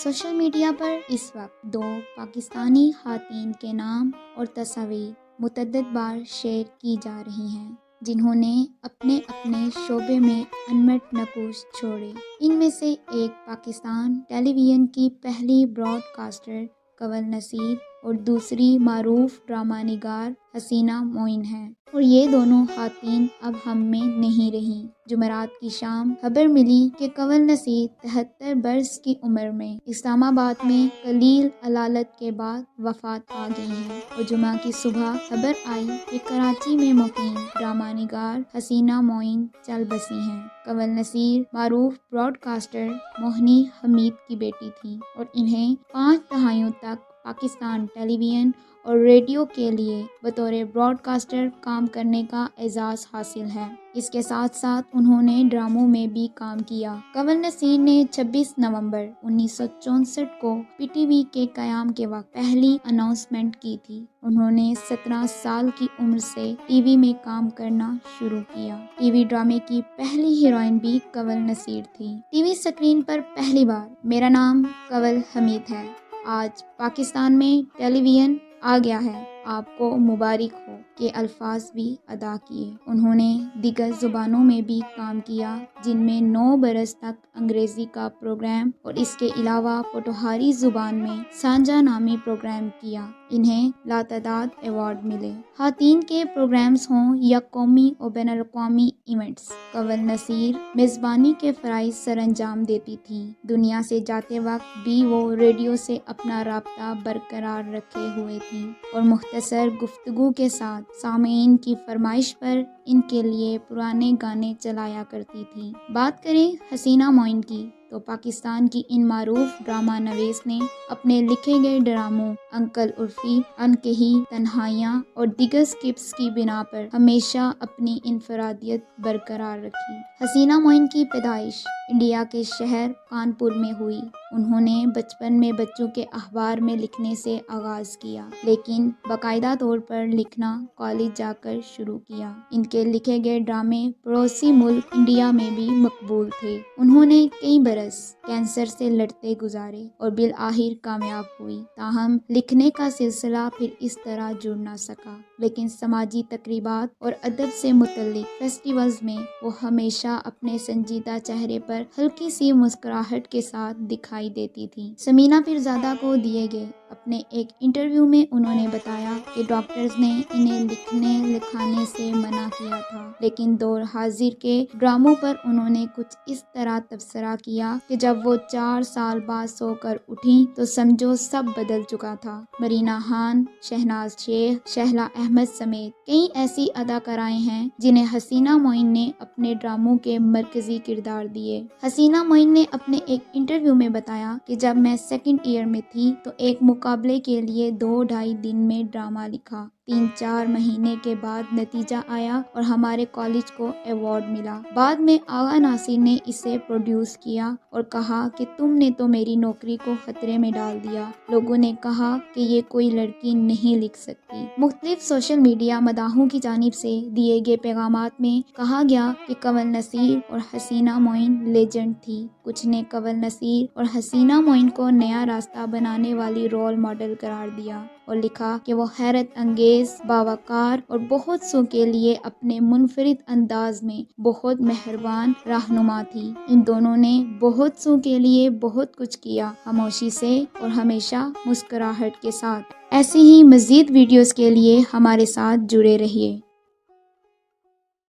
Social media پر اس وقت دو پاکستانی خواتین کے نام اور تصاویر متعدد بار شیئر کی جا رہی ہیں جنہوں نے اپنے اپنے شعبے میں انمٹ نقوش چھوڑے۔ ان میں سے ایک پاکستان ٹیلی ویژن کی پہلی براڈ کاسٹر کنول نصیر اور دوسری معروف ڈرامہ نگار حسینہ معین ہیں، اور یہ دونوں خواتین اب ہم میں نہیں رہیں۔ جمعرات کی شام خبر ملی کہ کنول نصیر 73 برس کی عمر میں اسلام آباد میں قلیل علالت کے بعد وفات پا گئی ہیں، اور جمعہ کی صبح خبر آئی کہ کراچی میں مقیم ڈرامہ نگار حسینہ معین چل بسی ہیں۔ کنول نصیر معروف براڈ کاسٹر موہنی حمید کی بیٹی تھیں اور انہیں 5 دہائیوں تک پاکستان ٹیلی ویژن اور ریڈیو کے لیے بطور براڈ کاسٹر کام کرنے کا اعزاز حاصل ہے۔ اس کے ساتھ ساتھ انہوں نے ڈراموں میں بھی کام کیا۔ کنول نصیر نے 26 نومبر 1964 کو پی ٹی وی کے قیام کے وقت پہلی اناؤنسمنٹ کی تھی۔ انہوں نے 17 سال کی عمر سے ٹی وی میں کام کرنا شروع کیا۔ ٹی وی ڈرامے کی پہلی ہیروئن بھی کنول نصیر تھی۔ ٹی وی اسکرین پر پہلی بار میرا نام کنول حمید ہے، آج پاکستان میں ٹیلی ویژن آ گیا ہے، آپ کو مبارک ہو کے الفاظ بھی ادا کیے۔ انہوں نے دیگر زبانوں میں بھی کام کیا، جن میں 9 برس تک انگریزی کا پروگرام اور اس کے علاوہ پوٹھوہاری زبان میں سانجا نامی پروگرام کیا۔ انہیں لاتعداد ایوارڈ ملے۔ خواتین کے پروگرامز ہوں یا قومی اور بین الاقوامی ایونٹس، کنول نصیر میزبانی کے فرائض سر انجام دیتی تھیں۔ دنیا سے جاتے وقت بھی وہ ریڈیو سے اپنا رابطہ برقرار رکھے ہوئے تھیں اور مختصر گفتگو کے ساتھ سامعین کی فرمائش پر ان کے لیے پرانے گانے چلایا کرتی تھیں۔ بات کریں حسینہ معین کی تو پاکستان کی ان معروف ڈرامہ نویس نے اپنے لکھے گئے ڈراموں انکل عرفی، انکہی، تنہائیاں اور دیگر سکرپٹس کی بنا پر ہمیشہ اپنی انفرادیت برقرار رکھی۔ حسینہ معین کی پیدائش انڈیا کے شہر کانپور میں ہوئی۔ انہوں نے بچپن میں بچوں کے اخبار میں لکھنے سے آغاز کیا، لیکن باقاعدہ طور پر لکھنا کالج جا کر شروع کیا۔ ان کے لکھے گئے ڈرامے پڑوسی ملک انڈیا میں بھی مقبول تھے۔ انہوں نے کئی برس کینسر سے لڑتے گزارے اور بالآخر کامیاب ہوئی، تاہم لکھنے کا سلسلہ پھر اس طرح جڑ نہ سکا، لیکن سماجی تقریبات اور ادب سے متعلق فیسٹیولز میں وہ ہمیشہ اپنے سنجیدہ چہرے پر ہلکی سی مسکراہٹ کے ساتھ دکھائی دیتی تھیں۔ سمینہ پیرزادہ کو دیے گئے اپنے ایک انٹرویو میں انہوں نے بتایا کہ ڈاکٹرز نے انہیں لکھنے لکھانے سے منع کیا تھا، لیکن دور حاضر کے ڈراموں پر انہوں نے کچھ اس طرح تبصرہ کیا کہ جب وہ 4 سال بعد سو کر اٹھیں تو سمجھو سب بدل چکا تھا۔ مرینا خان، شہناز شیخ، شہلا احمد سمیت کئی ایسی اداکارائیں ہیں جنہیں حسینہ معین نے اپنے ڈراموں کے مرکزی کردار دیے۔ حسینہ معین نے اپنے ایک انٹرویو میں بتایا کہ جب میں 2nd ایئر میں تھی تو ایک مقابلے کے لیے 2-2.5 دن میں ڈرامہ لکھا۔ 3-4 مہینے کے بعد نتیجہ آیا اور ہمارے کالج کو ایوارڈ ملا۔ بعد میں آغا ناصر نے اسے پروڈیوس کیا اور کہا کہ تم نے تو میری نوکری کو خطرے میں ڈال دیا۔ لوگوں نے کہا کہ یہ کوئی لڑکی نہیں لکھ سکتی۔ مختلف سوشل میڈیا مداحوں کی جانب سے دیے گئے پیغامات میں کہا گیا کہ کنول نصیر اور حسینہ معین لیجنڈ تھی۔ کچھ نے کنول نصیر اور حسینہ معین کو نیا راستہ بنانے والی رول ماڈل قرار دیا اور لکھا کہ وہ حیرت انگیز، باوقار اور بہت سو کے لیے اپنے منفرد انداز میں بہت مہربان رہنما تھی۔ ان دونوں نے بہت سو کے لیے بہت کچھ کیا، خاموشی سے اور ہمیشہ مسکراہٹ کے ساتھ۔ ایسی ہی مزید ویڈیوز کے لیے ہمارے ساتھ جڑے رہیے۔